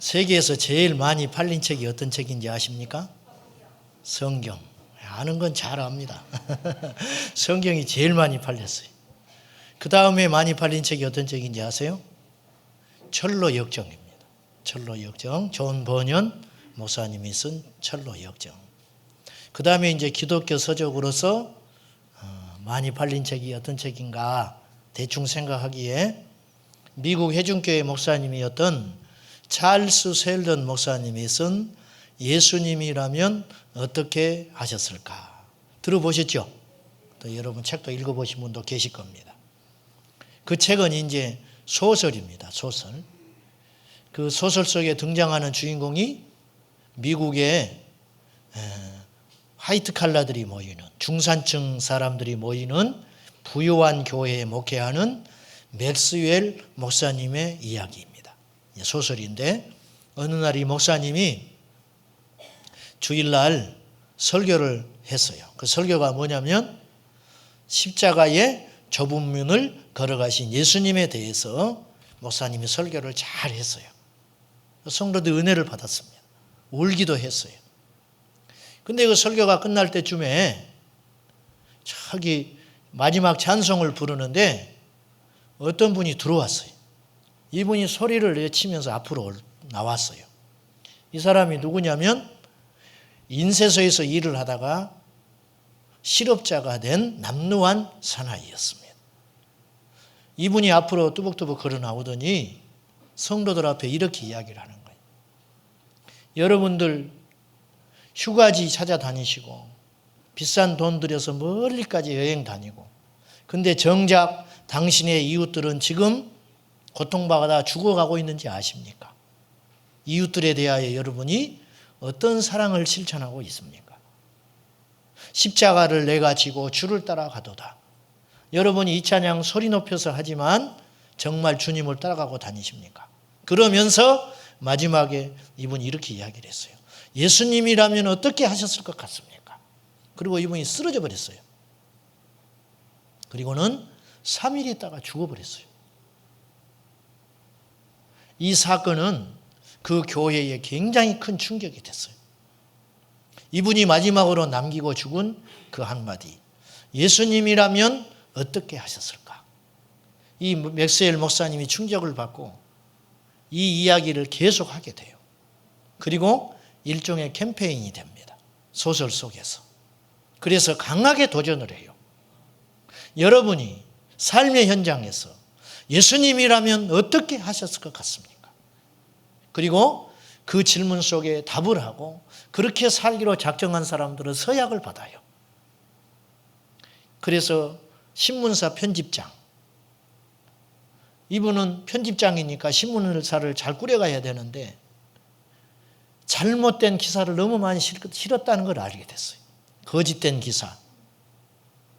세계에서 제일 많이 팔린 책이 어떤 책인지 아십니까? 성경. 아는 건 잘 압니다. 성경이 제일 많이 팔렸어요. 그 다음에 많이 팔린 책이 어떤 책인지 아세요? 철로역정입니다. 철로역정. 존 버년 목사님이 쓴 철로역정. 그 다음에 이제 기독교 서적으로서 많이 팔린 책이 어떤 책인가 대충 생각하기에 미국 회중교회 목사님이었던 찰스 셀던 목사님이 쓴 예수님이라면 어떻게 하셨을까? 들어보셨죠? 또 여러분 책도 읽어보신 분도 계실 겁니다. 그 책은 이제 소설입니다. 소설. 그 소설 속에 등장하는 주인공이 미국의 화이트 칼라들이 모이는 중산층 사람들이 모이는 부유한 교회에 목회하는 맥스웰 목사님의 이야기입니다. 소설인데 어느 날 이 목사님이 주일날 설교를 했어요. 그 설교가 뭐냐면 십자가의 좁은 문을 걸어가신 예수님에 대해서 목사님이 설교를 잘 했어요. 성도들 은혜를 받았습니다. 울기도 했어요. 근데 그 설교가 끝날 때쯤에 저기 마지막 찬송을 부르는데 어떤 분이 들어왔어요. 이분이 소리를 내치면서 앞으로 나왔어요. 이 사람이 누구냐면 인쇄소에서 일을 하다가 실업자가 된 남루한 사나이였습니다. 이분이 앞으로 뚜벅뚜벅 걸어 나오더니 성도들 앞에 이렇게 이야기를 하는 거예요. 여러분들 휴가지 찾아다니시고 비싼 돈 들여서 멀리까지 여행 다니고 근데 정작 당신의 이웃들은 지금 고통받아 죽어가고 있는지 아십니까? 이웃들에 대하여 여러분이 어떤 사랑을 실천하고 있습니까? 십자가를 내가 지고 주를 따라가도다. 여러분이 이 찬양 소리 높여서 하지만 정말 주님을 따라가고 다니십니까? 그러면서 마지막에 이분이 이렇게 이야기를 했어요. 예수님이라면 어떻게 하셨을 것 같습니까? 그리고 이분이 쓰러져 버렸어요. 그리고는 3일 있다가 죽어버렸어요. 이 사건은 그 교회에 굉장히 큰 충격이 됐어요. 이분이 마지막으로 남기고 죽은 그 한마디. 예수님이라면 어떻게 하셨을까? 이 맥스웰 목사님이 충격을 받고 이 이야기를 계속하게 돼요. 그리고 일종의 캠페인이 됩니다. 소설 속에서. 그래서 강하게 도전을 해요. 여러분이 삶의 현장에서 예수님이라면 어떻게 하셨을 것 같습니까? 그리고 그 질문 속에 답을 하고 그렇게 살기로 작정한 사람들은 서약을 받아요. 그래서 신문사 편집장. 이분은 편집장이니까 신문사를 잘 꾸려가야 되는데 잘못된 기사를 너무 많이 실었다는 걸 알게 됐어요. 거짓된 기사,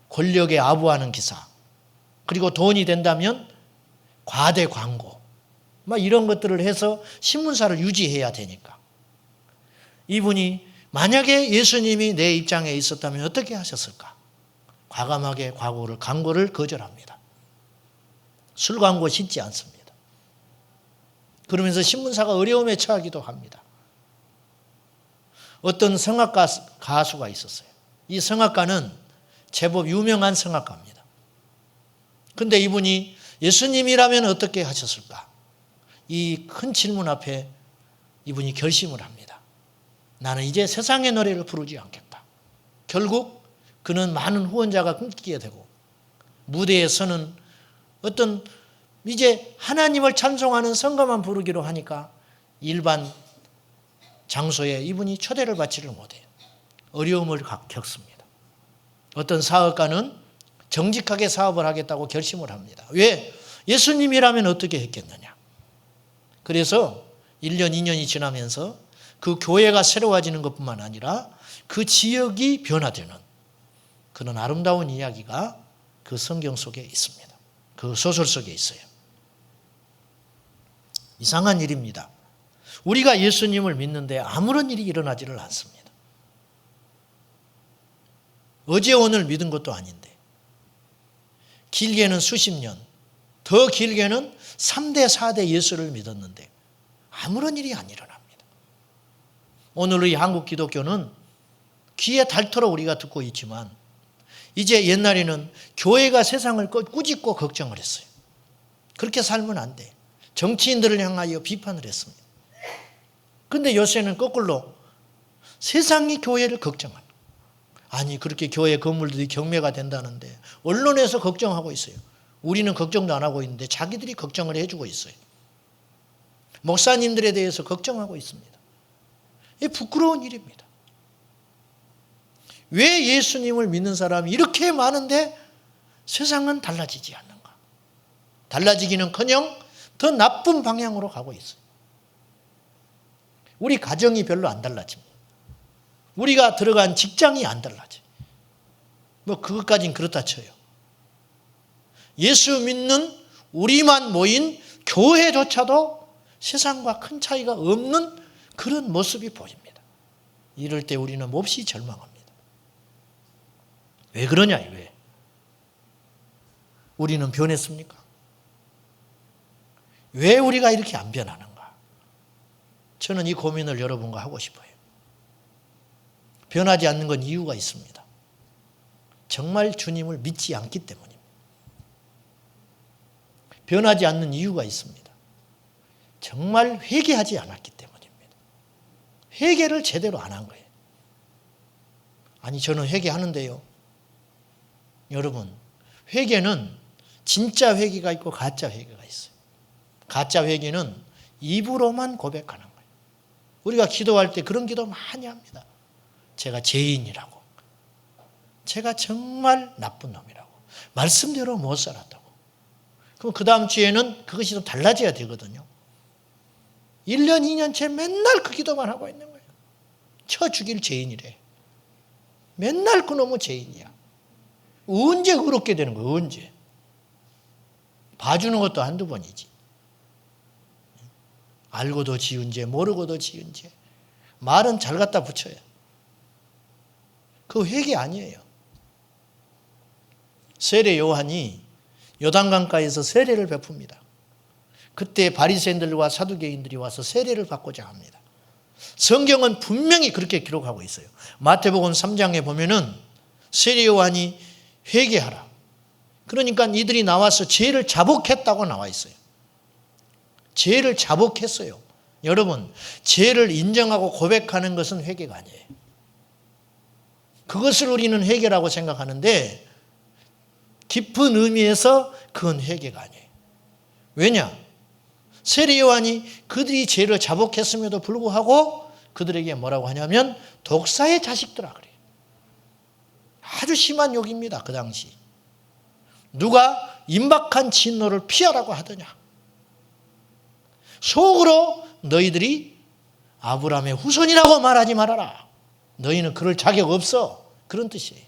권력에 아부하는 기사, 그리고 돈이 된다면 과대 광고, 막 이런 것들을 해서 신문사를 유지해야 되니까. 이분이 만약에 예수님이 내 입장에 있었다면 어떻게 하셨을까? 과감하게 광고를 거절합니다. 술 광고 싣지 않습니다. 그러면서 신문사가 어려움에 처하기도 합니다. 어떤 성악가 가수가 있었어요. 이 성악가는 제법 유명한 성악가입니다. 그런데 이분이 예수님이라면 어떻게 하셨을까? 이 큰 질문 앞에 이분이 결심을 합니다. 나는 이제 세상의 노래를 부르지 않겠다. 결국 그는 많은 후원자가 끊기게 되고 무대에 서는 어떤 이제 하나님을 찬송하는 성가만 부르기로 하니까 일반 장소에 이분이 초대를 받지를 못해요. 어려움을 겪습니다. 어떤 사업가는 정직하게 사업을 하겠다고 결심을 합니다. 왜? 예수님이라면 어떻게 했겠느냐. 그래서 1년, 2년이 지나면서 그 교회가 새로워지는 것뿐만 아니라 그 지역이 변화되는 그런 아름다운 이야기가 그 성경 속에 있습니다. 그 소설 속에 있어요. 이상한 일입니다. 우리가 예수님을 믿는데 아무런 일이 일어나지를 않습니다. 어제 오늘 믿은 것도 아닌데 길게는 수십 년, 더 길게는 3대 4대 예수를 믿었는데 아무런 일이 안 일어납니다. 오늘의 한국 기독교는 귀에 닳도록 우리가 듣고 있지만 이제 옛날에는 교회가 세상을 꾸짖고 걱정을 했어요. 그렇게 살면 안 돼. 정치인들을 향하여 비판을 했습니다. 그런데 요새는 거꾸로 세상이 교회를 걱정하는 거예요. 아니 그렇게 교회 건물들이 경매가 된다는데 언론에서 걱정하고 있어요. 우리는 걱정도 안 하고 있는데 자기들이 걱정을 해주고 있어요. 목사님들에 대해서 걱정하고 있습니다. 이게 부끄러운 일입니다. 왜 예수님을 믿는 사람이 이렇게 많은데 세상은 달라지지 않는가? 달라지기는커녕 더 나쁜 방향으로 가고 있어요. 우리 가정이 별로 안 달라집니다. 우리가 들어간 직장이 안 달라져요. 뭐 그것까진 그렇다 쳐요. 예수 믿는 우리만 모인 교회조차도 세상과 큰 차이가 없는 그런 모습이 보입니다. 이럴 때 우리는 몹시 절망합니다. 왜 그러냐 이거예요. 우리는 변했습니까? 왜 우리가 이렇게 안 변하는가? 저는 이 고민을 여러분과 하고 싶어요. 변하지 않는 건 이유가 있습니다. 정말 주님을 믿지 않기 때문입니다. 변하지 않는 이유가 있습니다. 정말 회개하지 않았기 때문입니다. 회개를 제대로 안 한 거예요. 아니 저는 회개하는데요. 여러분 회개는 진짜 회개가 있고 가짜 회개가 있어요. 가짜 회개는 입으로만 고백하는 거예요. 우리가 기도할 때 그런 기도 많이 합니다. 제가 죄인이라고. 제가 정말 나쁜 놈이라고. 말씀대로 못 살았다고. 그럼 그 다음 주에는 그것이 좀 달라져야 되거든요. 1년, 2년째 맨날 그 기도만 하고 있는 거예요. 쳐 죽일 죄인이래. 맨날 그놈의 죄인이야. 언제 의롭게 되는 거예요? 언제? 봐주는 것도 한두 번이지. 알고도 지은 죄, 모르고도 지은 죄. 말은 잘 갖다 붙여요. 그 회개 아니에요. 세례 요한이 요단강가에서 세례를 베풉니다. 그때 바리새인들과 사두개인들이 와서 세례를 받고자 합니다. 성경은 분명히 그렇게 기록하고 있어요. 마태복음 3장에 보면은 세례 요한이 회개하라. 그러니까 이들이 나와서 죄를 자복했다고 나와 있어요. 죄를 자복했어요. 여러분, 죄를 인정하고 고백하는 것은 회개가 아니에요. 그것을 우리는 회개라고 생각하는데 깊은 의미에서 그건 회개가 아니에요. 왜냐? 세례 요한이 그들이 죄를 자복했음에도 불구하고 그들에게 뭐라고 하냐면 독사의 자식들아 그래요. 아주 심한 욕입니다. 그 당시. 누가 임박한 진노를 피하라고 하더냐. 속으로 너희들이 아브라함의 후손이라고 말하지 말아라. 너희는 그럴 자격 없어. 그런 뜻이에요.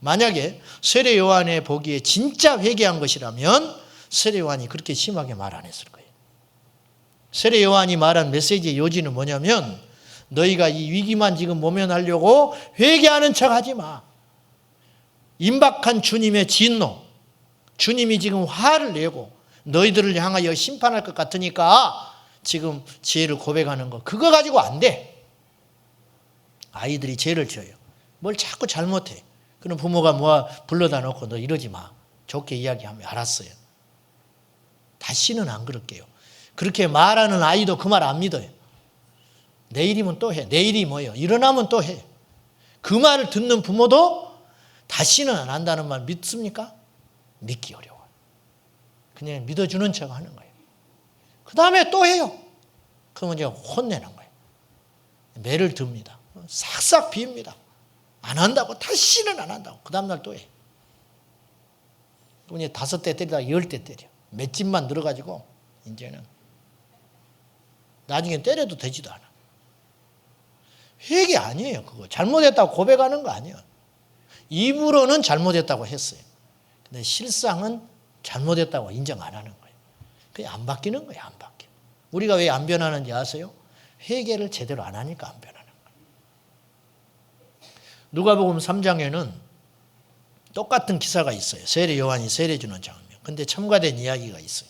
만약에 세례 요한의 보기에 진짜 회개한 것이라면 세례 요한이 그렇게 심하게 말 안 했을 거예요. 세례 요한이 말한 메시지의 요지는 뭐냐면 너희가 이 위기만 지금 모면하려고 회개하는 척 하지 마. 임박한 주님의 진노, 주님이 지금 화를 내고 너희들을 향하여 심판할 것 같으니까 지금 죄를 고백하는 거 그거 가지고 안 돼. 아이들이 죄를 지어요. 뭘 자꾸 잘못해. 그럼 부모가 불러다 놓고 너 이러지 마. 좋게 이야기하면 알았어요. 다시는 안 그럴게요. 그렇게 말하는 아이도 그 말 안 믿어요. 내일이면 또 해. 내일이 뭐예요? 일어나면 또 해. 그 말을 듣는 부모도 다시는 안 한다는 말 믿습니까? 믿기 어려워요. 그냥 믿어주는 척 하는 거예요. 그 다음에 또 해요. 그러면 이제 혼내는 거예요. 매를 듭니다. 싹싹 비웁니다. 안 한다고, 다시는 안 한다고. 그 다음날 또 해. 또 이제 5대 때리다가 10대 때려. 맷집만 늘어가지고, 이제는. 나중에 때려도 되지도 않아. 회개 아니에요, 그거. 잘못했다고 고백하는 거 아니에요. 입으로는 잘못했다고 했어요. 근데 실상은 잘못했다고 인정 안 하는 거예요. 그냥 안 바뀌는 거예요, 안 바뀌어. 우리가 왜 안 변하는지 아세요? 회개를 제대로 안 하니까 안 변하는 거예요. 누가복음 3장에는 똑같은 기사가 있어요. 세례 요한이 세례 주는 장면. 근데 첨가된 이야기가 있어요.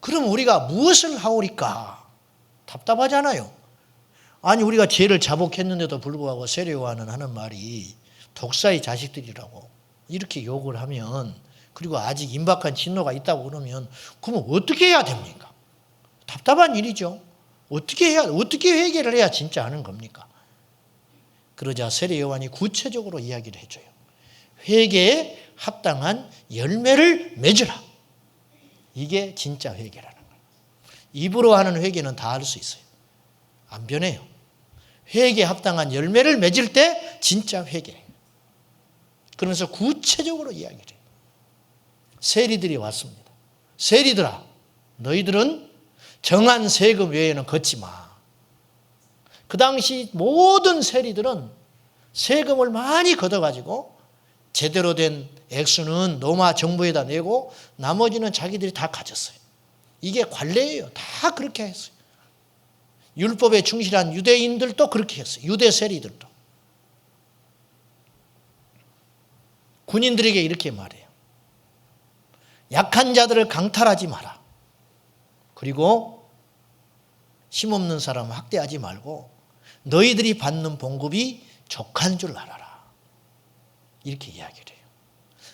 그럼 우리가 무엇을 하오리까? 답답하잖아요. 아니 우리가 죄를 자복했는데도 불구하고 세례요한은 하는 말이 독사의 자식들이라고 이렇게 욕을 하면, 그리고 아직 임박한 진노가 있다고 그러면 그러면 어떻게 해야 됩니까? 답답한 일이죠. 어떻게 회개를 해야 진짜 하는 겁니까? 그러자 세례요한이 구체적으로 이야기를 해줘요. 회개에 합당한 열매를 맺으라. 이게 진짜 회개라는 거예요. 입으로 하는 회개는 다 할 수 있어요. 안 변해요. 회개에 합당한 열매를 맺을 때 진짜 회개예요. 그러면서 구체적으로 이야기를 해요. 세리들이 왔습니다. 세리들아, 너희들은 정한 세금 외에는 걷지 마. 그 당시 모든 세리들은 세금을 많이 걷어가지고 제대로 된 액수는 로마 정부에다 내고 나머지는 자기들이 다 가졌어요. 이게 관례예요. 다 그렇게 했어요. 율법에 충실한 유대인들도 그렇게 했어요. 유대 세리들도. 군인들에게 이렇게 말해요. 약한 자들을 강탈하지 마라. 그리고 힘없는 사람 학대하지 말고 너희들이 받는 봉급이 족한 줄 알아라. 이렇게 이야기를 해요.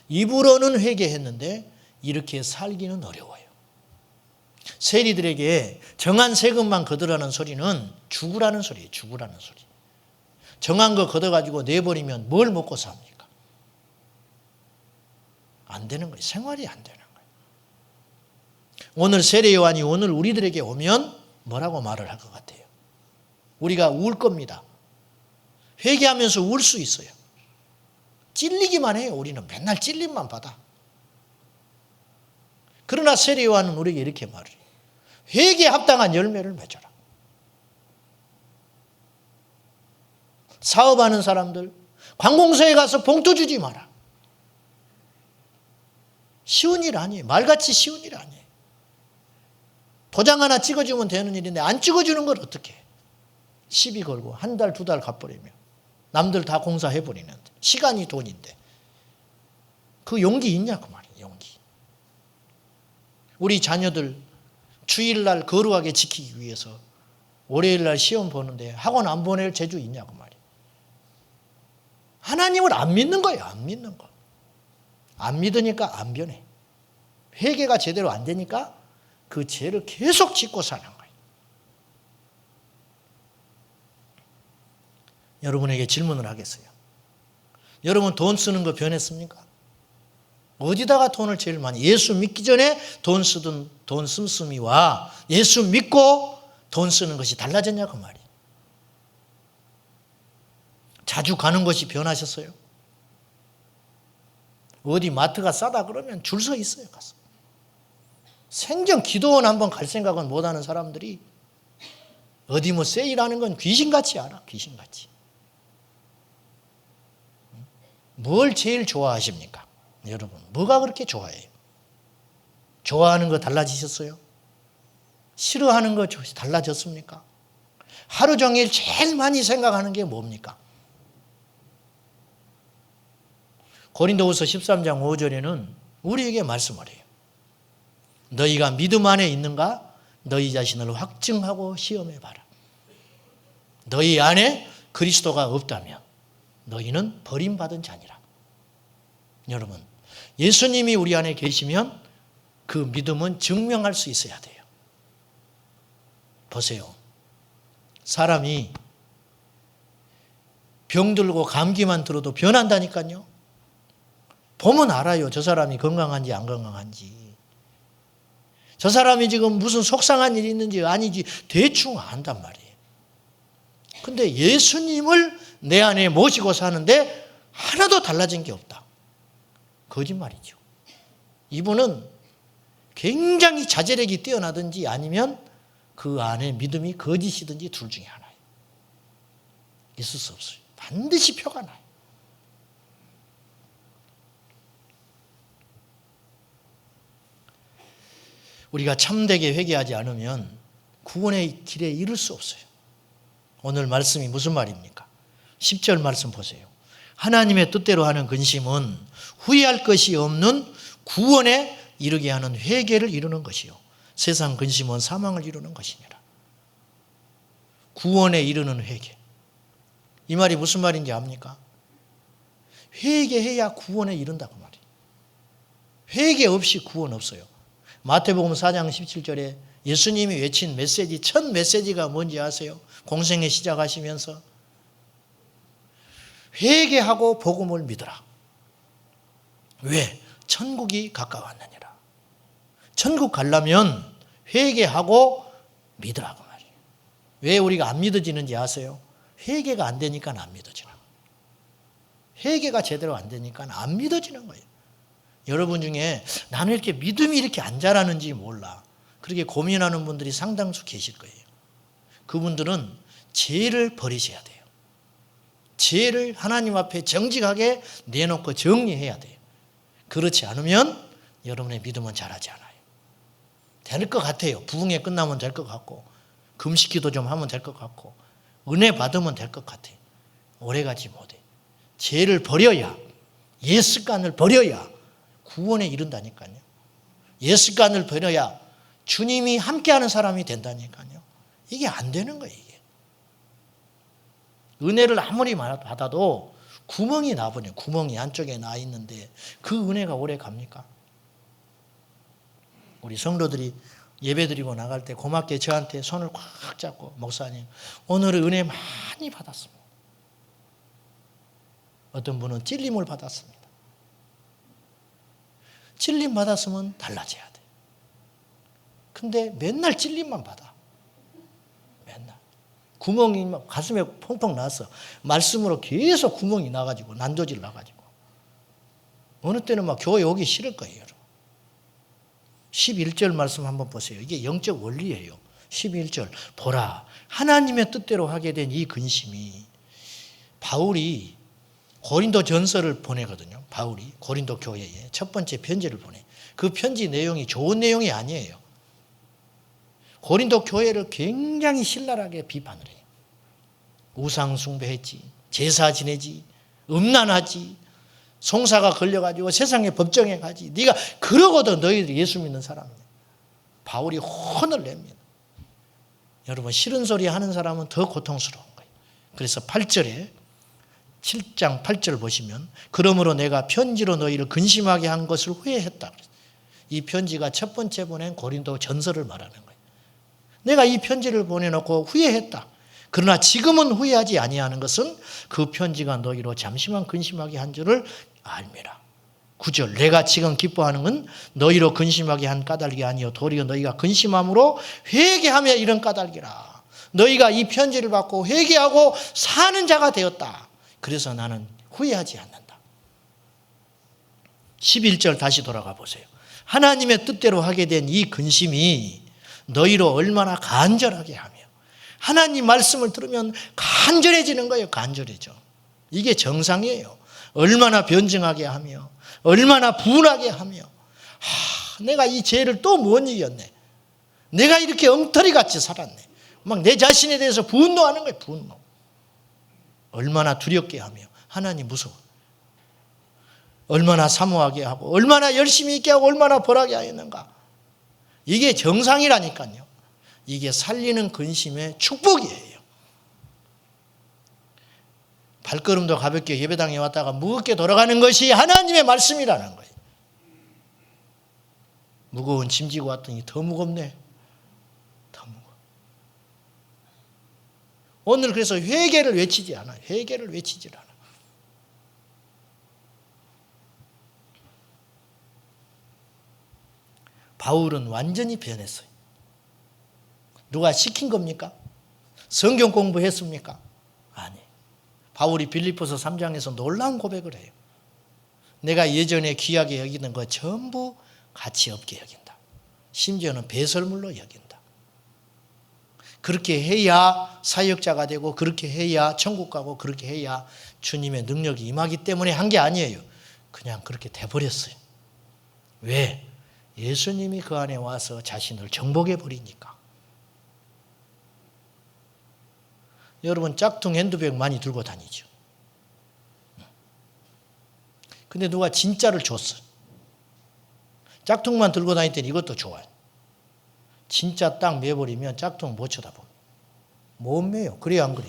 입으로는 회개했는데 이렇게 살기는 어려워요. 세리들에게 정한 세금만 걷으라는 소리는 죽으라는 소리예요. 죽으라는 소리. 정한 거 걷어가지고 내버리면 뭘 먹고 삽니까? 안 되는 거예요. 생활이 안 되는 거예요. 오늘 세례요한이 오늘 우리들에게 오면 뭐라고 말을 할 것 같아요? 우리가 울 겁니다. 회개하면서 울 수 있어요. 찔리기만 해요. 우리는 맨날 찔림만 받아. 그러나 세례요한은 우리에게 이렇게 말을 해요. 회개에 합당한 열매를 맺어라. 사업하는 사람들, 관공서에 가서 봉투 주지 마라. 쉬운 일 아니에요. 말같이 쉬운 일 아니에요. 도장 하나 찍어주면 되는 일인데 안 찍어주는 걸 어떻게 해? 시비 걸고 한 달, 두 달 갚버리면 남들 다 공사해버리는데 시간이 돈인데 그 용기 있냐 그 말이에요. 용기. 우리 자녀들 주일날 거룩하게 지키기 위해서 월요일날 시험 보는데 학원 안 보낼 재주 있냐고 말이에요. 하나님을 안 믿는 거예요. 안 믿는 거. 안 믿으니까 안 변해. 회개가 제대로 안 되니까 그 죄를 계속 짓고 사는 거예요. 여러분에게 질문을 하겠어요. 여러분 돈 쓰는 거 변했습니까? 어디다가 돈을 제일 많이, 예수 믿기 전에 돈 쓰던 돈 씀씀이와 예수 믿고 돈 쓰는 것이 달라졌냐 그 말이에요. 자주 가는 것이 변하셨어요? 어디 마트가 싸다 그러면 줄 서 있어요. 가서. 생전 기도원 한번 갈 생각은 못하는 사람들이 어디 뭐 세일하는 건 귀신같이 알아. 귀신같이. 뭘 제일 좋아하십니까? 여러분 뭐가 그렇게 좋아해요? 좋아하는 거 달라지셨어요? 싫어하는 거 달라졌습니까? 하루 종일 제일 많이 생각하는 게 뭡니까? 고린도후서 13장 5절에는 우리에게 말씀을 해요. 너희가 믿음 안에 있는가? 너희 자신을 확증하고 시험해봐라. 너희 안에 그리스도가 없다면 너희는 버림받은 자니라. 여러분 예수님이 우리 안에 계시면 그 믿음은 증명할 수 있어야 돼요. 보세요. 사람이 병들고 감기만 들어도 변한다니까요. 보면 알아요. 저 사람이 건강한지 안 건강한지. 저 사람이 지금 무슨 속상한 일이 있는지 아닌지 대충 안단 말이에요. 근데 예수님을 내 안에 모시고 사는데 하나도 달라진 게 없다. 거짓말이죠. 이분은 굉장히 자제력이 뛰어나든지 아니면 그 안에 믿음이 거짓이든지 둘 중에 하나예요. 있을 수 없어요. 반드시 표가 나요. 우리가 참되게 회개하지 않으면 구원의 길에 이를 수 없어요. 오늘 말씀이 무슨 말입니까? 10절 말씀 보세요. 하나님의 뜻대로 하는 근심은 후회할 것이 없는 구원에 이르게 하는 회개를 이루는 것이요 세상 근심은 사망을 이루는 것이니라. 구원에 이르는 회개. 이 말이 무슨 말인지 압니까? 회개해야 구원에 이른다고 말이에요. 회개 없이 구원 없어요. 마태복음 4장 17절에 예수님이 외친 메시지, 첫 메시지가 뭔지 아세요? 공생애 시작하시면서 회개하고 복음을 믿으라. 왜? 천국이 가까웠느니라. 천국 가려면 회개하고 믿으라고 말이에요. 왜 우리가 안 믿어지는지 아세요? 회개가 안 되니까 안 믿어지는 거예요. 회개가 제대로 안 되니까 안 믿어지는 거예요. 여러분 중에 나는 이렇게 믿음이 이렇게 안 자라는지 몰라. 그렇게 고민하는 분들이 상당수 계실 거예요. 그분들은 죄를 버리셔야 돼요. 죄를 하나님 앞에 정직하게 내놓고 정리해야 돼요. 그렇지 않으면 여러분의 믿음은 자라지 않아요. 될 것 같아요. 부흥회 끝나면 될 것 같고, 금식기도 좀 하면 될 것 같고, 은혜 받으면 될 것 같아요. 오래가지 못해. 죄를 버려야, 옛 습관을 버려야 구원에 이른다니까요. 옛 습관을 버려야 주님이 함께하는 사람이 된다니까요. 이게 안 되는 거예요. 이게. 은혜를 아무리 받아도 구멍이 나버려요. 구멍이 안쪽에 나 있는데 그 은혜가 오래 갑니까? 우리 성도들이 예배드리고 나갈 때 고맙게 저한테 손을 꽉 잡고 목사님 오늘은 은혜 많이 받았습니다. 어떤 분은 찔림을 받았습니다. 찔림 받았으면 달라져야 돼. 근데 맨날 찔림만 받아. 맨날. 구멍이 막 가슴에 펑펑 났어. 말씀으로 계속 구멍이 나가지고 난도질 나가지고. 어느 때는 막 교회 오기 싫을 거예요. 여러분. 11절 말씀 한번 보세요. 이게 영적 원리예요. 11절 보라 하나님의 뜻대로 하게 된 이 근심이 바울이 고린도 전서를 보내거든요. 바울이 고린도 교회에 첫 번째 편지를 보내. 그 편지 내용이 좋은 내용이 아니에요. 고린도 교회를 굉장히 신랄하게 비판을 해요. 우상 숭배했지, 제사 지내지, 음란하지, 송사가 걸려가지고 세상의 법정에 가지. 네가 그러고도 너희들이 예수 믿는 사람이야. 바울이 혼을 냅니다. 여러분 싫은 소리 하는 사람은 더 고통스러운 거예요. 그래서 8절에 7장 8절 보시면 그러므로 내가 편지로 너희를 근심하게 한 것을 후회했다. 이 편지가 첫 번째 보낸 고린도 전서를 말하는 거예요. 내가 이 편지를 보내놓고 후회했다. 그러나 지금은 후회하지 아니하는 것은 그 편지가 너희로 잠시만 근심하게 한 줄을 알미라. 9절 내가 지금 기뻐하는 건 너희로 근심하게 한 까닭이 아니요 도리어 너희가 근심함으로 회개하며 이런 까닭이라. 너희가 이 편지를 받고 회개하고 사는 자가 되었다. 그래서 나는 후회하지 않는다. 11절 다시 돌아가 보세요. 하나님의 뜻대로 하게 된 이 근심이 너희로 얼마나 간절하게 하며 하나님 말씀을 들으면 간절해지는 거예요. 간절해져. 이게 정상이에요. 얼마나 변증하게 하며 얼마나 분하게 하며 내가 이 죄를 또 못 이겼네. 내가 이렇게 엉터리같이 살았네. 막 내 자신에 대해서 분노하는 거예요. 분노. 얼마나 두렵게 하며 하나님 무서워. 얼마나 사모하게 하고 얼마나 열심히 있게 하고 얼마나 벌하게 하였는가. 이게 정상이라니까요. 이게 살리는 근심의 축복이에요. 발걸음도 가볍게 예배당에 왔다가 무겁게 돌아가는 것이 하나님의 말씀이라는 거예요. 무거운 짐 지고 왔더니 더 무겁네. 더 무거워. 오늘 그래서 회개를 외치지 않아요. 회개를 외치지 않아요. 바울은 완전히 변했어요. 누가 시킨 겁니까? 성경 공부했습니까? 아니. 바울이 빌립보서 3장에서 놀라운 고백을 해요. 내가 예전에 귀하게 여기는 거 전부 가치 없게 여긴다. 심지어는 배설물로 여긴다. 그렇게 해야 사역자가 되고 그렇게 해야 천국 가고 그렇게 해야 주님의 능력이 임하기 때문에 한 게 아니에요. 그냥 그렇게 돼버렸어요. 왜? 예수님이 그 안에 와서 자신을 정복해 버리니까. 여러분 짝퉁 핸드백 많이 들고 다니죠. 근데 누가 진짜를 줬어. 짝퉁만 들고 다닐 때는 이것도 좋아요. 진짜 딱 매버리면 짝퉁 못 쳐다보고. 못 매요. 그래 안 그래?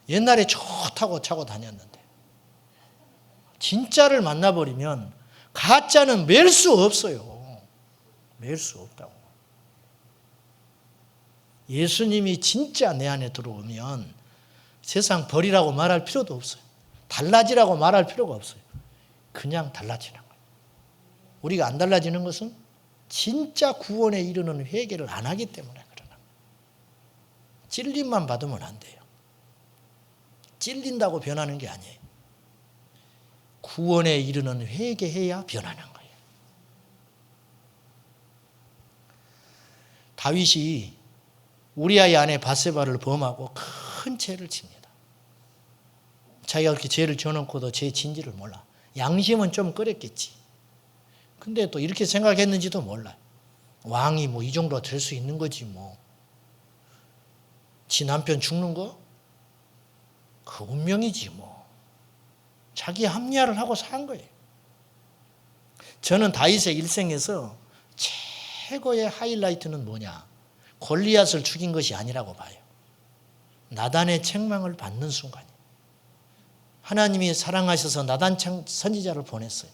옛날에 좋다고 차고 다녔는데 진짜를 만나버리면 가짜는 맬 수 없어요. 맬 수 없다고. 예수님이 진짜 내 안에 들어오면 세상 버리라고 말할 필요도 없어요. 달라지라고 말할 필요가 없어요. 그냥 달라지는 거예요. 우리가 안 달라지는 것은 진짜 구원에 이르는 회개를 안 하기 때문에 그러나 거예요. 찔림만 받으면 안 돼요. 찔린다고 변하는 게 아니에요. 구원에 이르는 회개해야 변하는 거예요. 다윗이 우리아의 아내 밧세바를 범하고 큰 죄를 칩니다. 자기가 그렇게 죄를 져놓고도 죄 진지를 몰라. 양심은 좀 끓였겠지. 근데 또 이렇게 생각했는지도 몰라. 왕이 뭐 이 정도 될 수 있는 거지 뭐. 지 남편 죽는 거? 그 운명이지 뭐. 자기 합리화를 하고 산 거예요. 저는 다윗의 일생에서 최고의 하이라이트는 뭐냐? 골리앗을 죽인 것이 아니라고 봐요. 나단의 책망을 받는 순간이에요. 하나님이 사랑하셔서 나단 선지자를 보냈어요.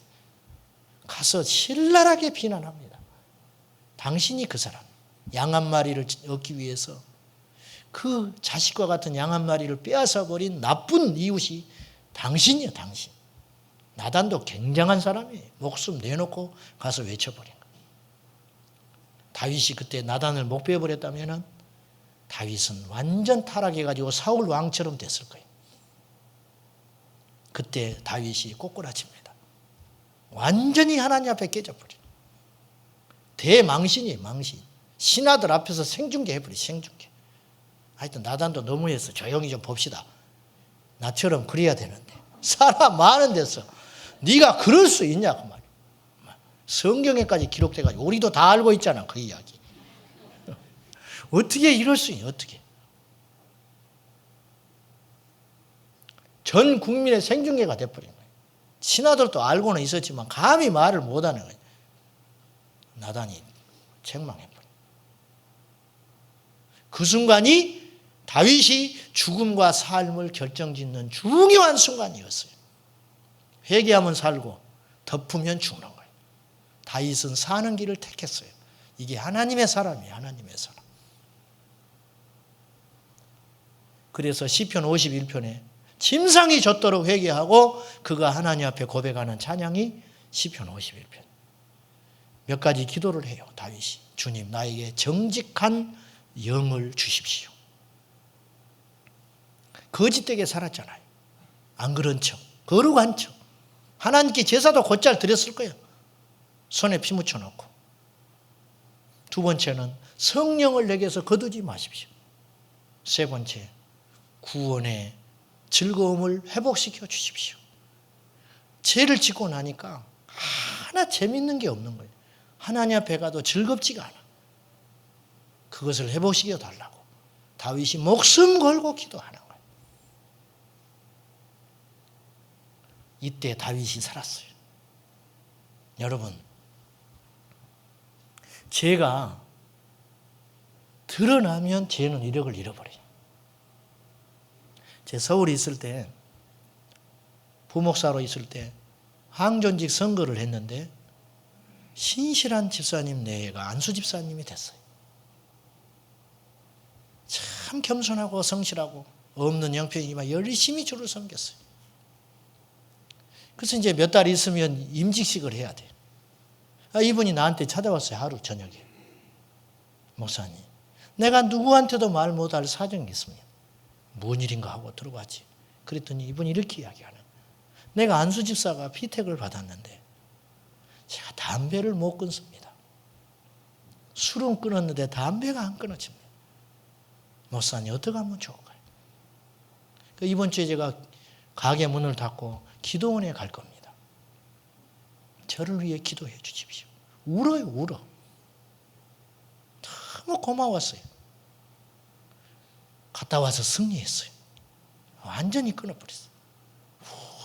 가서 신랄하게 비난합니다. 당신이 그 사람, 양 한 마리를 얻기 위해서 그 자식과 같은 양 한 마리를 빼앗아 버린 나쁜 이웃이 당신이에요, 당신. 나단도 굉장한 사람이에요. 목숨 내놓고 가서 외쳐버린 거예요. 다윗이 그때 나단을 못 빼버렸다면 다윗은 완전 타락해가지고 사울 왕처럼 됐을 거예요. 그때 다윗이 꼬꾸라집니다. 완전히 하나님 앞에 깨져버려요. 대망신이에요, 망신. 신하들 앞에서 생중계 해버려요, 생중계. 하여튼 나단도 너무해서 조용히 좀 봅시다. 나처럼 그래야 되는데 사람 많은 데서 네가 그럴 수 있냐 그 말이야. 성경에까지 기록돼가지고 우리도 다 알고 있잖아 그 이야기. 어떻게 이럴 수 있냐 어떻게. 전 국민의 생중계가 돼버린 거예요. 신하들도 알고는 있었지만 감히 말을 못하는 거예요. 나단이 책망해버린. 그 순간이 다윗이 죽음과 삶을 결정짓는 중요한 순간이었어요. 회개하면 살고 덮으면 죽는 거예요. 다윗은 사는 길을 택했어요. 이게 하나님의 사람이에요. 하나님의 사람. 그래서 시편 51편에 침상이 젖도록 회개하고 그가 하나님 앞에 고백하는 찬양이 시편 51편. 몇 가지 기도를 해요. 다윗이. 주님 나에게 정직한 영을 주십시오. 거짓되게 살았잖아요. 안 그런 척, 거룩한 척. 하나님께 제사도 곧잘 드렸을 거예요. 손에 피 묻혀놓고. 두 번째는 성령을 내게서 거두지 마십시오. 세 번째, 구원의 즐거움을 회복시켜 주십시오. 죄를 짓고 나니까 하나 재밌는 게 없는 거예요. 하나님 앞에 가도 즐겁지가 않아. 그것을 회복시켜 달라고 다윗이 목숨 걸고 기도하는 거예요. 이때 다윗이 살았어요. 여러분, 죄가 드러나면 죄는 이력을 잃어버려요. 제 서울에 있을 때, 부목사로 있을 때 항존직 선거를 했는데 신실한 집사님 내외가 안수 집사님이 됐어요. 참 겸손하고 성실하고 없는 형편이지만 열심히 주를 섬겼어요. 그래서 이제 몇 달 있으면 임직식을 해야 돼요. 이분이 나한테 찾아왔어요. 하루 저녁에. 목사님, 내가 누구한테도 말 못할 사정이 있습니다. 뭔 일인가 하고 들어봤지. 그랬더니 이분이 이렇게 이야기하는. 내가 안수 집사가 피택을 받았는데 제가 담배를 못 끊습니다. 술은 끊었는데 담배가 안 끊어집니다. 목사님 어떻게 하면 좋을까요? 이번 주에 제가 가게 문을 닫고 기도원에 갈 겁니다. 저를 위해 기도해 주십시오. 울어요, 울어. 너무 고마웠어요. 갔다 와서 승리했어요. 완전히 끊어버렸어요.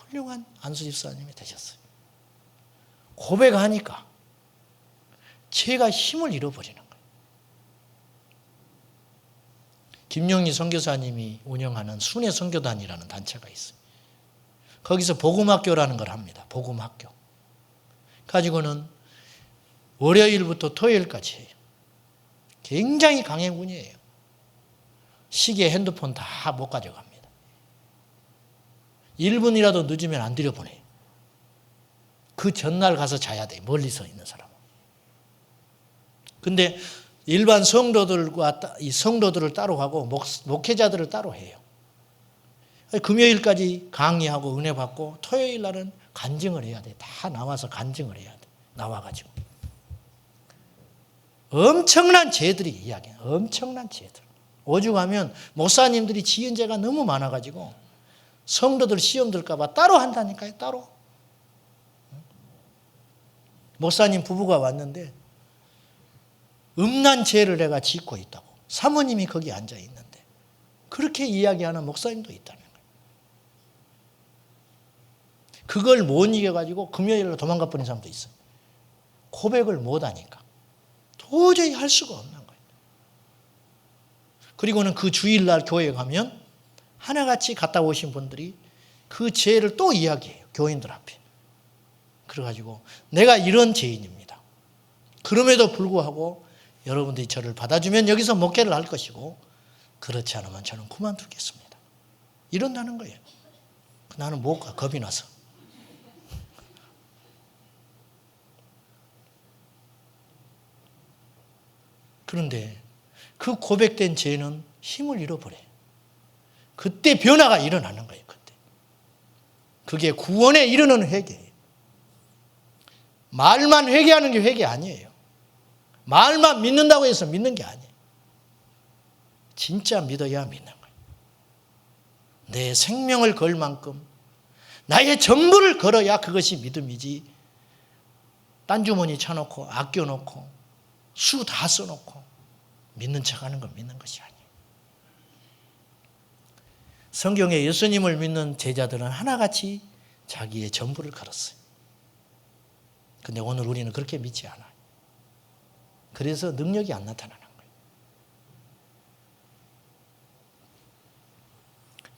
훌륭한 안수 집사님이 되셨어요. 고백하니까 죄가 힘을 잃어버리는 거예요. 김영희 선교사님이 운영하는 순회 선교단이라는 단체가 있어요. 거기서 복음학교라는 걸 합니다. 복음학교. 가지고는 월요일부터 토요일까지 해요. 굉장히 강행군이에요. 시계, 핸드폰 다 못 가져갑니다. 1분이라도 늦으면 안 들여보내요. 그 전날 가서 자야 돼요. 멀리서 있는 사람은. 근데 일반 성도들을 따로 하고 목회자들을 따로 해요. 금요일까지 강의하고 은혜 받고 토요일 날은 간증을 해야 돼. 다 나와서 간증을 해야 돼. 나와가지고. 엄청난 죄들이 이야기해요. 엄청난 죄들. 오죽하면 목사님들이 지은 죄가 너무 많아가지고 성도들 시험 들까 봐 따로 한다니까요. 따로. 목사님 부부가 왔는데 음란 죄를 내가 짓고 있다고. 사모님이 거기 앉아 있는데 그렇게 이야기하는 목사님도 있다는 거예요. 그걸 못 이겨가지고 금요일로 도망가 버린 사람도 있어요. 고백을 못 하니까. 도저히 할 수가 없는 거예요. 그리고는 그 주일날 교회에 가면 하나같이 갔다 오신 분들이 그 죄를 또 이야기해요. 교인들 앞에. 그래가지고 내가 이런 죄인입니다. 그럼에도 불구하고 여러분들이 저를 받아주면 여기서 목회를 할 것이고 그렇지 않으면 저는 그만두겠습니다. 이런다는 거예요. 나는 못 가. 겁이 나서. 그런데 그 고백된 죄는 힘을 잃어버려요. 그때 변화가 일어나는 거예요. 그때. 그게 구원에 이르는 회개예요. 말만 회개하는 게 회개 아니에요. 말만 믿는다고 해서 믿는 게 아니에요. 진짜 믿어야 믿는 거예요. 내 생명을 걸 만큼 나의 전부를 걸어야 그것이 믿음이지. 딴 주머니 쳐놓고 아껴놓고 수 다 써놓고 믿는 척하는 건 믿는 것이 아니에요. 성경에 예수님을 믿는 제자들은 하나같이 자기의 전부를 걸었어요. 근데 오늘 우리는 그렇게 믿지 않아요. 그래서 능력이 안 나타나는 거예요.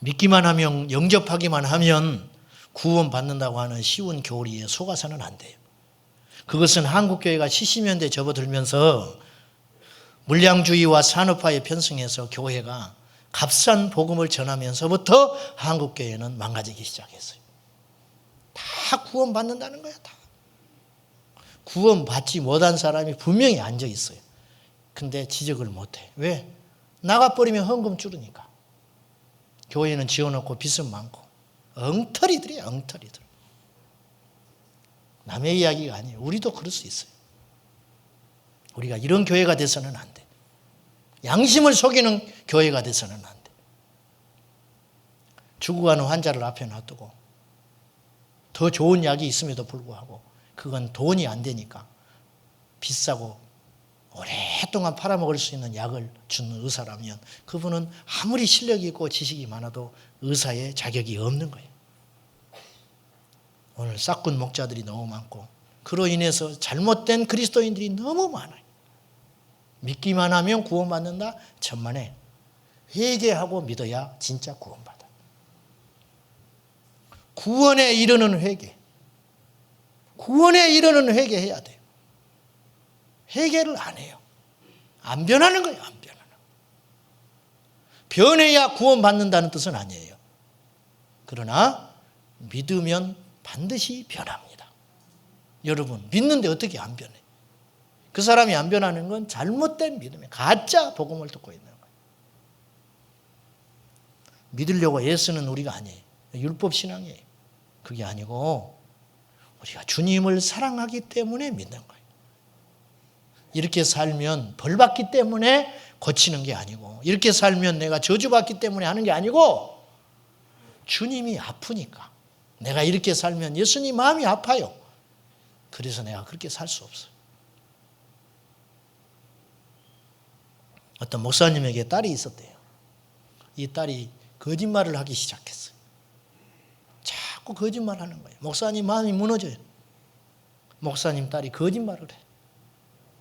믿기만 하면, 영접하기만 하면 구원받는다고 하는 쉬운 교리에 속아서는 안 돼요. 그것은 한국교회가 70년대 접어들면서 물량주의와 산업화에 편승해서 교회가 값싼 복음을 전하면서부터 한국교회는 망가지기 시작했어요. 다 구원받는다는 거야. 다. 구원받지 못한 사람이 분명히 앉아 있어요. 근데 지적을 못해. 왜? 나가버리면 헌금 줄으니까. 교회는 지어놓고 빚은 많고. 엉터리들이야, 엉터리들. 남의 이야기가 아니에요. 우리도 그럴 수 있어요. 우리가 이런 교회가 돼서는 안 돼. 양심을 속이는 교회가 돼서는 안 돼. 죽어가는 환자를 앞에 놔두고 더 좋은 약이 있음에도 불구하고 그건 돈이 안 되니까 비싸고 오랫동안 팔아먹을 수 있는 약을 주는 의사라면 그분은 아무리 실력이 있고 지식이 많아도 의사의 자격이 없는 거예요. 오늘 싹군 목자들이 너무 많고 그로 인해서 잘못된 그리스도인들이 너무 많아요. 믿기만 하면 구원받는다? 천만에. 회개하고 믿어야 진짜 구원받아. 구원에 이르는 회개. 구원에 이르는 회개해야 돼요. 회개를 안 해요. 안 변하는 거예요. 안 변하는 거예요. 변해야 구원받는다는 뜻은 아니에요. 그러나 믿으면 반드시 변합니다. 여러분 믿는데 어떻게 안 변해? 그 사람이 안 변하는 건 잘못된 믿음이에요. 가짜 복음을 듣고 있는 거예요. 믿으려고 애쓰는 우리가 아니에요. 율법 신앙이에요. 그게 아니고 우리가 주님을 사랑하기 때문에 믿는 거예요. 이렇게 살면 벌 받기 때문에 고치는 게 아니고 이렇게 살면 내가 저주받기 때문에 하는 게 아니고 주님이 아프니까 내가 이렇게 살면 예수님 마음이 아파요. 그래서 내가 그렇게 살 수 없어요. 어떤 목사님에게 딸이 있었대요. 이 딸이 거짓말을 하기 시작했어요. 자꾸 거짓말하는 거예요. 목사님 마음이 무너져요. 목사님 딸이 거짓말을 해.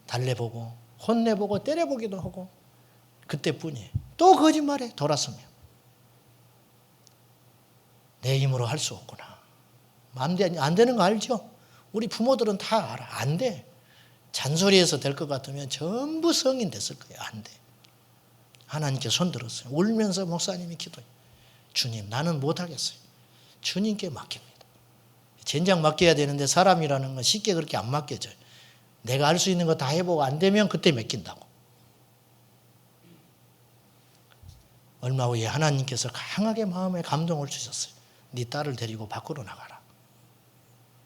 달래보고 혼내보고 때려보기도 하고 그때뿐이에요. 또 거짓말에 돌아서면 내 힘으로 할 수 없구나. 안 되는 거 알죠? 우리 부모들은 다 알아. 안 돼. 잔소리해서 될 것 같으면 전부 성인 됐을 거예요. 안 돼. 하나님께 손들었어요. 울면서 목사님이 기도해요. 주님, 나는 못하겠어요. 주님께 맡깁니다. 젠장 맡겨야 되는데 사람이라는 건 쉽게 그렇게 안 맡겨져요. 내가 할 수 있는 거 다 해보고 안 되면 그때 맡긴다고. 얼마 후에 하나님께서 강하게 마음에 감동을 주셨어요. 네 딸을 데리고 밖으로 나가라.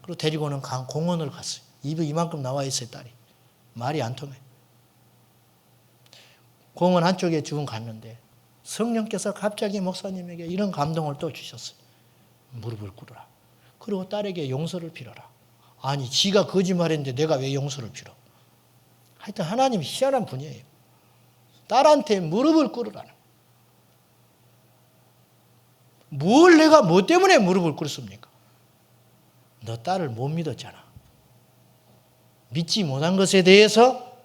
그리고 데리고는 공원을 갔어요. 입이 이만큼 나와 있어요, 딸이. 말이 안 통해. 공원 한쪽에 쭉 갔는데 성령께서 갑자기 목사님에게 이런 감동을 또 주셨어요. 무릎을 꿇으라. 그리고 딸에게 용서를 빌어라. 아니, 지가 거짓말했는데 내가 왜 용서를 빌어? 하여튼 하나님이 희한한 분이에요. 딸한테 무릎을 꿇으라는. 뭘 내가 뭐 때문에 무릎을 꿇습니까? 너 딸을 못 믿었잖아. 믿지 못한 것에 대해서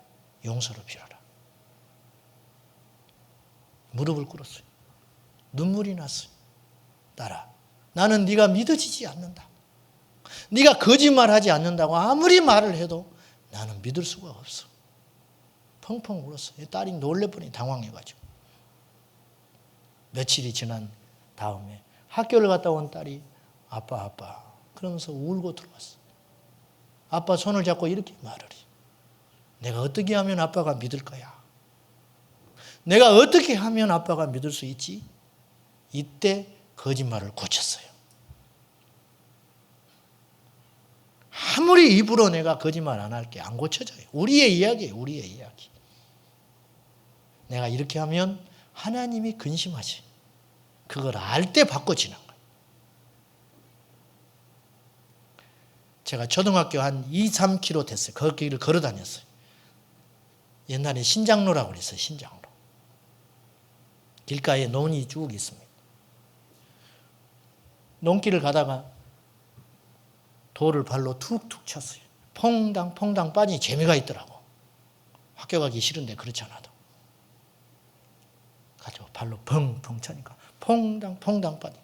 용서를 빌어라. 무릎을 꿇었어요. 눈물이 났어요. 딸아, 나는 네가 믿어지지 않는다. 네가 거짓말하지 않는다고 아무리 말을 해도 나는 믿을 수가 없어. 펑펑 울었어요. 딸이 놀래버리니 당황해가지고. 며칠이 지난 다음에 학교를 갔다 온 딸이 아빠 그러면서 울고 들어왔어. 아빠 손을 잡고 이렇게 말을 해. 내가 어떻게 하면 아빠가 믿을 거야? 내가 어떻게 하면 아빠가 믿을 수 있지? 이때 거짓말을 고쳤어요. 아무리 입으로 내가 거짓말 안 할게 안 고쳐져요. 우리의 이야기예요. 우리의 이야기. 내가 이렇게 하면 하나님이 근심하지. 그걸 알 때 바꿔지는 거예요. 제가 초등학교 한 2, 3km 됐어요. 그 길을 걸어 다녔어요. 옛날에 신장로라고 그랬어요. 신장로. 길가에 논이 쭉 있습니다. 논길을 가다가 돌을 발로 툭툭 쳤어요. 퐁당 빠지니 재미가 있더라고. 학교 가기 싫은데 그렇지 않아도. 가지고 발로 펑펑 차니까 퐁당 빠지.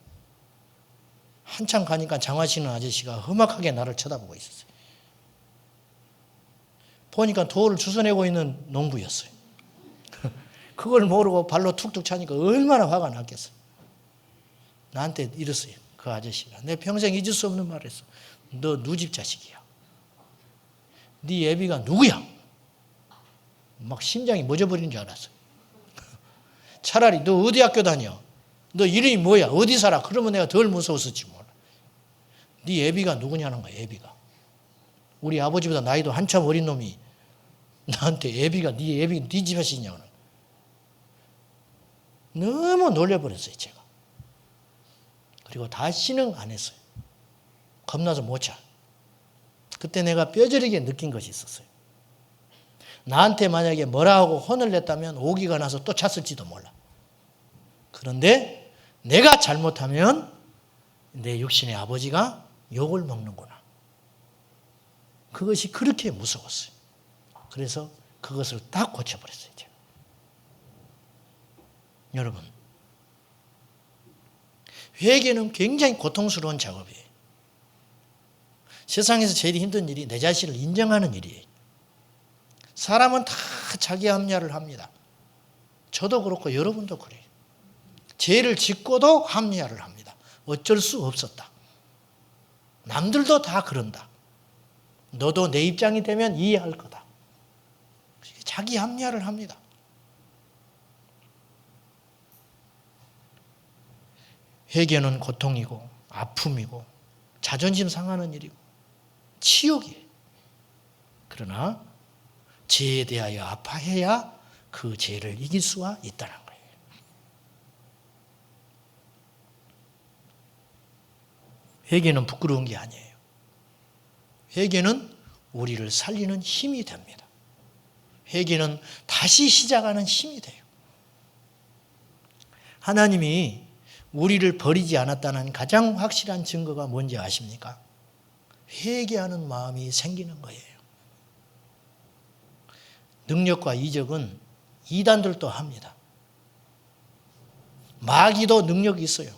한참 가니까 장화 신은 아저씨가 험악하게 나를 쳐다보고 있었어요. 보니까 돌을 주워내고 있는 농부였어요. 그걸 모르고 발로 툭툭 차니까 얼마나 화가 났겠어요. 나한테 이랬어요. 그 아저씨가. 내 평생 잊을 수 없는 말을 했어. 너 누집 자식이야. 네 애비가 누구야? 막 심장이 멎어버리는 줄 알았어요. 차라리 너 어디 학교 다녀? 너 이름이 뭐야? 어디 살아? 그러면 내가 덜 무서웠을지 몰라. 네 애비가 누구냐는 거야. 애비가. 우리 아버지보다 나이도 한참 어린 놈이 나한테 애비가 네 집 자식이냐고. 너무 놀려버렸어요. 제가. 그리고 다시는 안 했어요. 겁나서 못 차. 그때 내가 뼈저리게 느낀 것이 있었어요. 나한테 만약에 뭐라 하고 혼을 냈다면 오기가 나서 또 찼을지도 몰라. 그런데 내가 잘못하면 내 육신의 아버지가 욕을 먹는구나. 그것이 그렇게 무서웠어요. 그래서 그것을 딱 고쳐버렸어요. 제가. 여러분, 회개는 굉장히 고통스러운 작업이에요. 세상에서 제일 힘든 일이 내 자신을 인정하는 일이에요. 사람은 다 자기 합리화를 합니다. 저도 그렇고 여러분도 그래요. 죄를 짓고도 합리화를 합니다. 어쩔 수 없었다. 남들도 다 그런다. 너도 내 입장이 되면 이해할 거다. 자기 합리화를 합니다. 회개는 고통이고 아픔이고 자존심 상하는 일이고 치욕이에요. 그러나 죄에 대하여 아파해야 그 죄를 이길 수가 있다는 거예요. 회개는 부끄러운 게 아니에요. 회개는 우리를 살리는 힘이 됩니다. 회개는 다시 시작하는 힘이 돼요. 하나님이 우리를 버리지 않았다는 가장 확실한 증거가 뭔지 아십니까? 회개하는 마음이 생기는 거예요. 능력과 이적은 이단들도 합니다. 마귀도 능력이 있어요.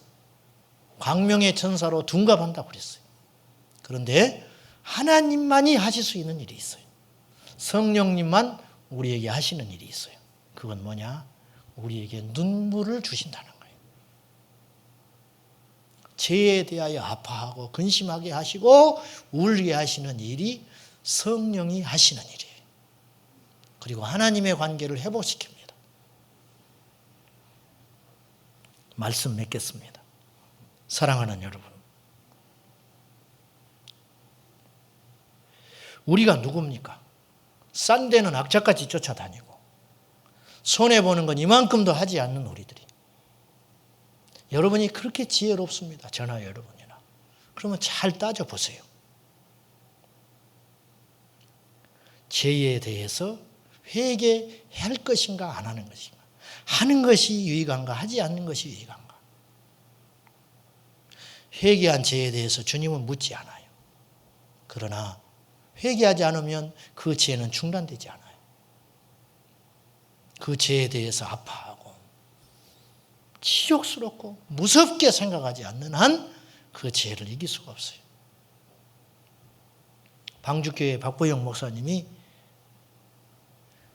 광명의 천사로 둔갑한다고 그랬어요. 그런데 하나님만이 하실 수 있는 일이 있어요. 성령님만 우리에게 하시는 일이 있어요. 그건 뭐냐? 우리에게 눈물을 주신다는 거예요. 죄에 대하여 아파하고 근심하게 하시고 울게 하시는 일이 성령이 하시는 일이에요. 그리고 하나님의 관계를 회복시킵니다. 말씀 맺겠습니다. 사랑하는 여러분, 우리가 누굽니까? 싼 데는 악착같이 쫓아다니고 손해보는 건 이만큼도 하지 않는 우리들이. 여러분이 그렇게 지혜롭습니다. 저나 여러분이나. 그러면 잘 따져보세요. 죄에 대해서 회개할 것인가 안 하는 것인가. 하는 것이 유익한가 하지 않는 것이 유익한가. 회개한 죄에 대해서 주님은 묻지 않아요. 그러나 회개하지 않으면 그 죄는 중단되지 않아요. 그 죄에 대해서 아파하고 치욕스럽고 무섭게 생각하지 않는 한 그 죄를 이길 수가 없어요. 방주교회 박보영 목사님이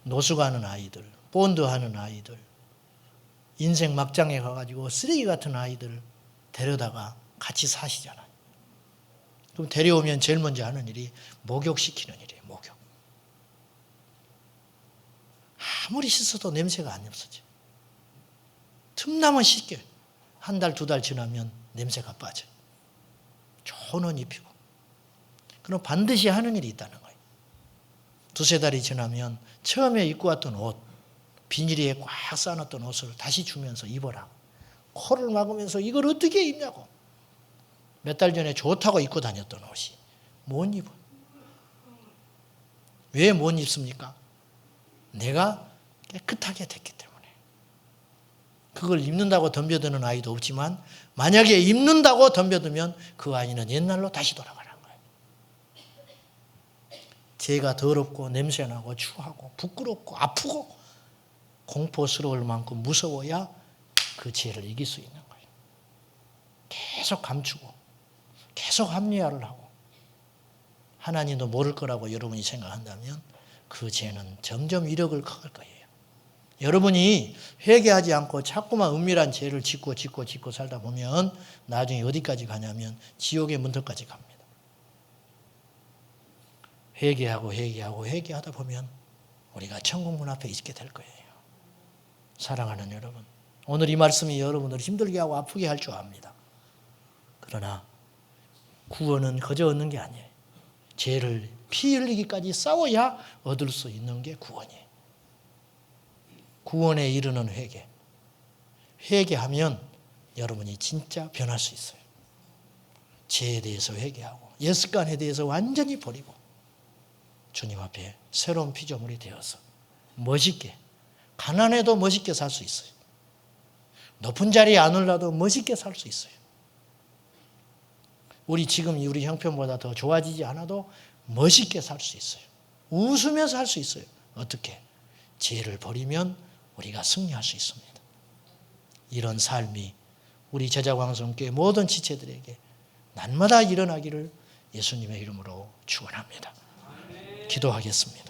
노숙하는 아이들, 본드하는 아이들, 인생 막장에 가가지고 쓰레기 같은 아이들 데려다가 같이 사시잖아요. 그럼 데려오면 제일 먼저 하는 일이 목욕시키는 일이에요. 목욕. 아무리 씻어도 냄새가 안 없어져. 틈나면 씻겨. 한 달, 두 달 지나면 냄새가 빠져. 좋은 옷 입히고. 그럼 반드시 하는 일이 있다는 거예요. 두세 달이 지나면 처음에 입고 왔던 옷, 비닐에 꽉 싸놨던 옷을 다시 주면서 입어라. 코를 막으면서 이걸 어떻게 입냐고. 몇 달 전에 좋다고 입고 다녔던 옷이 못 입어. 왜 못 입습니까? 내가 깨끗하게 됐기 때문에. 그걸 입는다고 덤벼드는 아이도 없지만 만약에 입는다고 덤벼들면 그 아이는 옛날로 다시 돌아가는 거예요. 죄가 더럽고 냄새나고 추하고 부끄럽고 아프고 공포스러울 만큼 무서워야 그 죄를 이길 수 있는 거예요. 계속 감추고 계속 합리화를 하고 하나님도 모를 거라고 여러분이 생각한다면 그 죄는 점점 위력을 커갈 거예요. 여러분이 회개하지 않고 자꾸만 은밀한 죄를 짓고 살다 보면 나중에 어디까지 가냐면 지옥의 문턱까지 갑니다. 회개하다 보면 우리가 천국 문 앞에 있게 될 거예요. 사랑하는 여러분, 오늘 이 말씀이 여러분을 힘들게 하고 아프게 할 줄 압니다. 그러나 구원은 거저 얻는 게 아니에요. 죄를 피 흘리기까지 싸워야 얻을 수 있는 게 구원이에요. 구원에 이르는 회개. 회개하면 여러분이 진짜 변할 수 있어요. 죄에 대해서 회개하고 옛 습관에 대해서 완전히 버리고 주님 앞에 새로운 피조물이 되어서 멋있게, 가난해도 멋있게 살 수 있어요. 높은 자리에 안 올라도 멋있게 살 수 있어요. 우리 형편보다 더 좋아지지 않아도 멋있게 살 수 있어요. 웃으면서 할 수 있어요. 어떻게? 죄를 버리면 우리가 승리할 수 있습니다. 이런 삶이 우리 제자광성교회 모든 지체들에게 날마다 일어나기를 예수님의 이름으로 축원합니다. 기도하겠습니다.